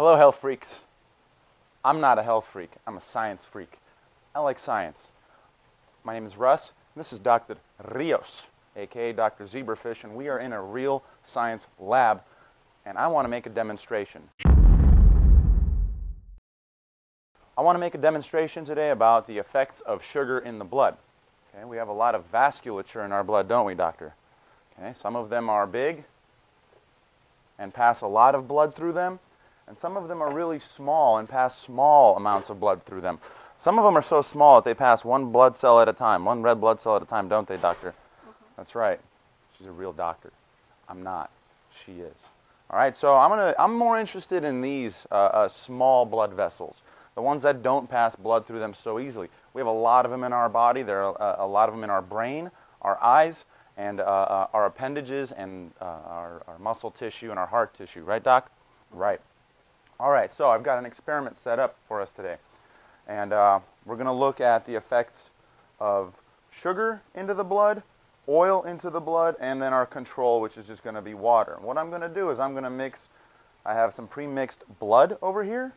Hello, health freaks. I'm not a health freak. I'm a science freak. I like science. My name is Russ. And this is Dr. Rios, aka Dr. Zebrafish, and we are in a real science lab, and I want to make a demonstration. I want to make a demonstration today about the effects of sugar in the blood. Okay, we have a lot of vasculature in our blood, don't we, doctor? Okay, some of them are big and pass a lot of blood through them, and some of them are really small and pass small amounts of blood through them. Some of them are so small that they pass one blood cell at a time, one red blood cell at a time, don't they, doctor? Mm-hmm. That's right. She's a real doctor. I'm not. She is. All right, so I'm more interested in these small blood vessels, the ones that don't pass blood through them so easily. We have a lot of them in our body. There are a lot of them in our brain, our eyes, and our appendages, and our muscle tissue and our heart tissue. Right, Doc? Right. All right, so I've got an experiment set up for us today. And we're going to look at the effects of sugar into the blood, oil into the blood, and then our control, which is just going to be water. What I'm going to do is I'm going to mix, I have some pre-mixed blood over here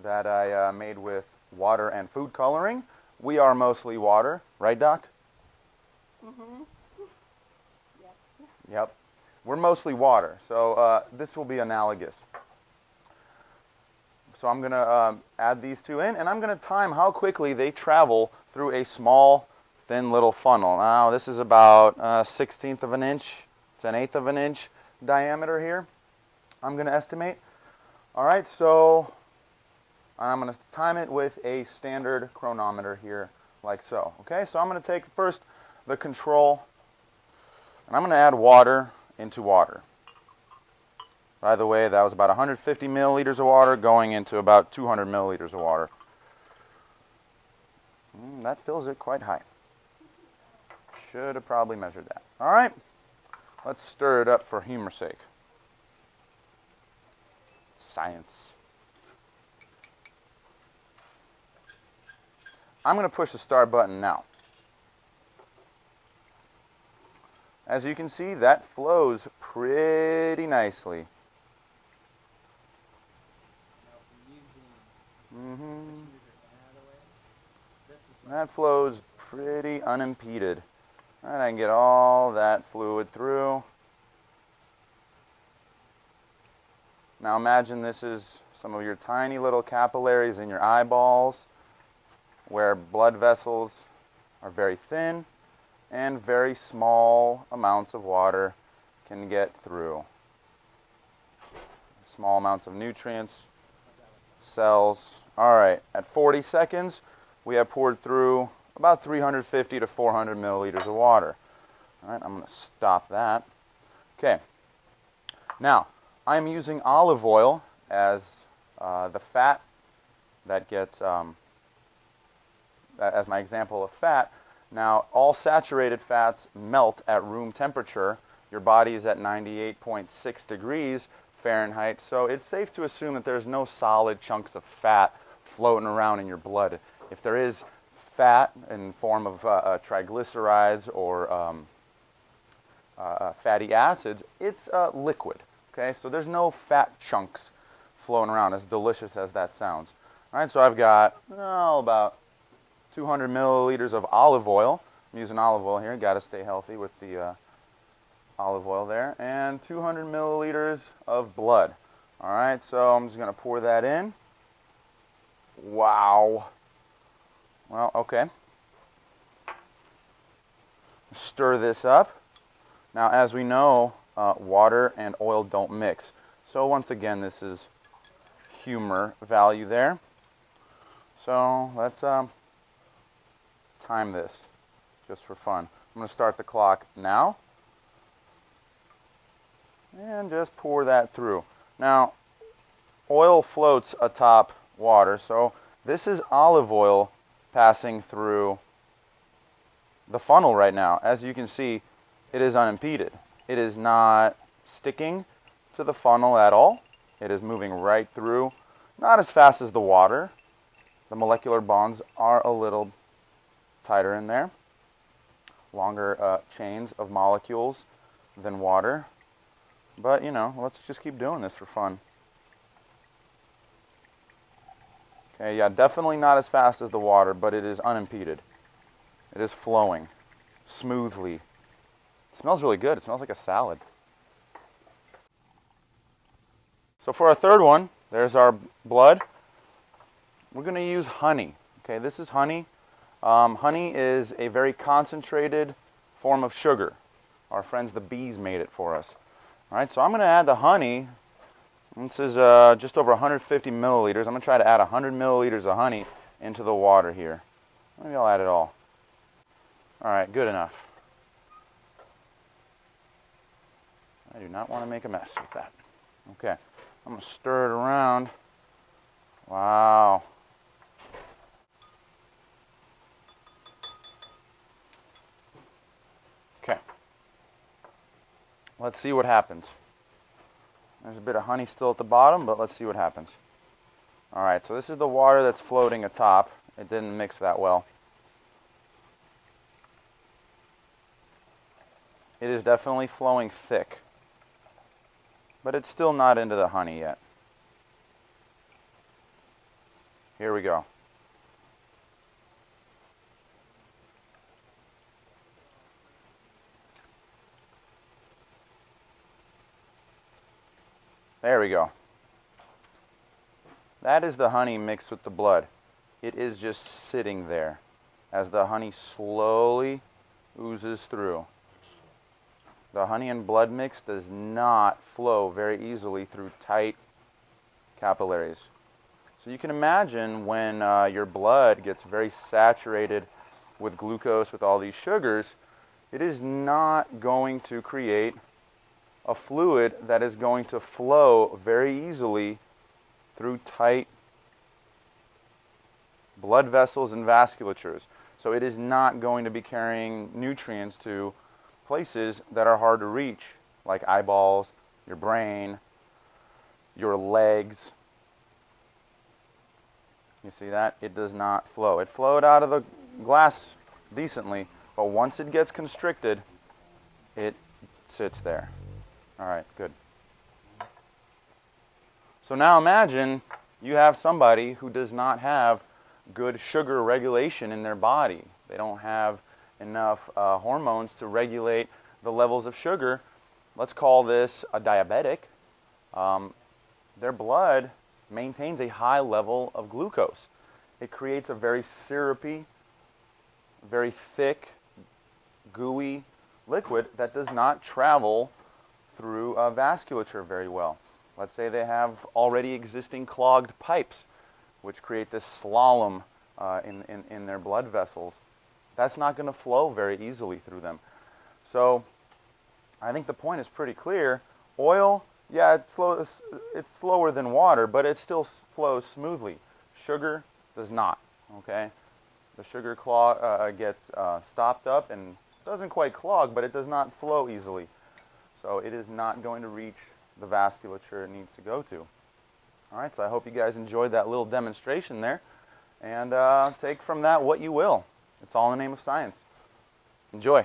that I made with water and food coloring. We are mostly water, right, Doc? Mm-hmm. Yep. Yep. We're mostly water, so this will be analogous. So I'm going to add these two in, and I'm going to time how quickly they travel through a small, thin little funnel. Now, this is about a 1/16 of an inch to an 1/8 of an inch diameter here, I'm going to estimate. All right, so I'm going to time it with a standard chronometer here, like so. Okay, so I'm going to take first the control, and I'm going to add water into water. By the way, that was about 150 milliliters of water going into about 200 milliliters of water. That fills it quite high. Should have probably measured that. All right, let's stir it up for humor's sake. Science. I'm going to push the start button now. As you can see, that flows pretty nicely. That flows pretty unimpeded. All right, I can get all that fluid through. Now imagine this is some of your tiny little capillaries in your eyeballs, where blood vessels are very thin and very small amounts of water can get through. Small amounts of nutrients, cells. All right, at 40 seconds, we have poured through about 350 to 400 milliliters of water. All right, I'm going to stop that. Okay. Now, I'm using olive oil as the fat that gets, as my example of fat. Now, all saturated fats melt at room temperature. Your body is at 98.6 degrees Fahrenheit, so it's safe to assume that there's no solid chunks of fat floating around in your blood. If there is fat in the form of triglycerides or fatty acids, it's liquid. Okay, so there's no fat chunks flowing around, as delicious as that sounds. All right, so I've got about 200 milliliters of olive oil. I'm using olive oil here. Got to stay healthy with the olive oil there. And 200 milliliters of blood. All right, so I'm just going to pour that in. Wow. Well, okay. Stir this up. Now, as we know, water and oil don't mix. So once again, this is humor value there. So let's time this just for fun. I'm going to start the clock now. And just pour that through. Now, oil floats atop water, so this is olive oil passing through the funnel right now. As you can see, it is unimpeded. It is not sticking to the funnel at all. It is moving right through, not as fast as the water. The molecular bonds are a little tighter in there. Longer chains of molecules than water. But, you know, let's just keep doing this for fun. Okay, yeah, definitely not as fast as the water, but it is unimpeded. It is flowing smoothly. It smells really good. It smells like a salad. So for our third one, there's our blood. We're going to use honey. Okay, this is honey. Honey is a very concentrated form of sugar. Our friends the bees made it for us. All right, so I'm going to add the honey. This is just over 150 milliliters. I'm going to try to add 100 milliliters of honey into the water here. Maybe I'll add it all. All right, good enough. I do not want to make a mess with that. Okay, I'm going to stir it around. Wow. Okay. Let's see what happens. There's a bit of honey still at the bottom, but let's see what happens. All right, so this is the water that's floating atop. It didn't mix that well. It is definitely flowing thick, but it's still not into the honey yet. Here we go. There we go. That is the honey mixed with the blood. It is just sitting there as the honey slowly oozes through. The honey and blood mix does not flow very easily through tight capillaries. So you can imagine when your blood gets very saturated with glucose, with all these sugars, it is not going to create a fluid that is going to flow very easily through tight blood vessels and vasculatures. So it is not going to be carrying nutrients to places that are hard to reach, like eyeballs, your brain, your legs. You see that? It does not flow. It flowed out of the glass decently, but once it gets constricted, it sits there. All right, good. So now imagine you have somebody who does not have good sugar regulation in their body. They don't have enough hormones to regulate the levels of sugar. Let's call this a diabetic. Their blood maintains a high level of glucose. It creates a very syrupy, very thick, gooey liquid that does not travel through vasculature very well. Let's say they have already existing clogged pipes, which create this slalom in their blood vessels. That's not going to flow very easily through them. So I think the point is pretty clear. Oil, yeah, it's slower than water, but it still flows smoothly. Sugar does not, okay? The sugar gets stopped up and doesn't quite clog, but it does not flow easily. So it is not going to reach the vasculature it needs to go to. All right, so I hope you guys enjoyed that little demonstration there. And take from that what you will. It's all in the name of science. Enjoy.